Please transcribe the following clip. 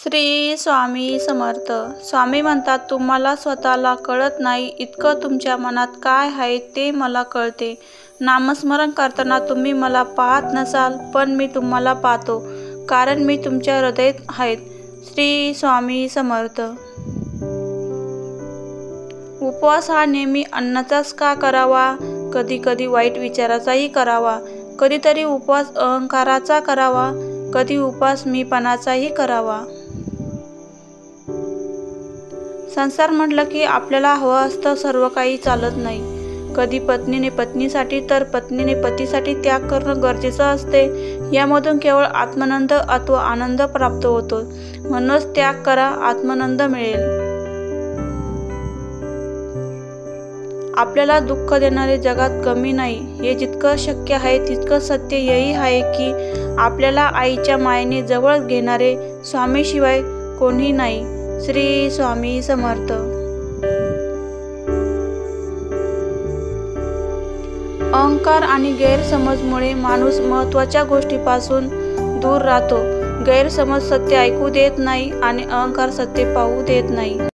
श्री स्वामी समर्थ. स्वामी म्हणतात, तुम्हाला स्वतःला कळत नाही इतकं तुमच्या मनात काय आहे ते मला कळते. नामस्मरण करताना तुम्ही मला पाहत नसाल, पण मी तुम्हाला पाहतो, कारण मी तुमच्या हृदयात आहे. श्री स्वामी समर्थ. उपवास हा नेहमी अन्नाचाच का करावा? कधी कधी वाईट विचाराचाही करावा. कधीतरी उपवास अहंकाराचा करावा. कधी उपवास मीपणाचाही करावा. संसार म्हटलं की आपल्याला हवं असतं सर्व काही चालत नाही. कधी पत्नीने पत्नीसाठी तर पत्नीने पतीसाठी त्याग करणं गरजेचं असते. यामधून केवळ आत्मानंद अथवा आनंद प्राप्त होतो. म्हणूनच त्याग करा, आत्मानंद मिळेल. आपल्याला दुःख देणारे जगात कमी नाही, हे जितकं शक्य आहे तितकं सत्य हेही आहे की आपल्याला आईच्या मायेने जवळ घेणारे स्वामीशिवाय कोणी नाही. श्री स्वामी समर्थ. अहंकार आणि गैरसमजमुळे माणूस महत्त्वाच्या गोष्टीपासून दूर राहतो. गैरसमज सत्य ऐकू देत नाही आणि अहंकार सत्य पाहू देत नाही.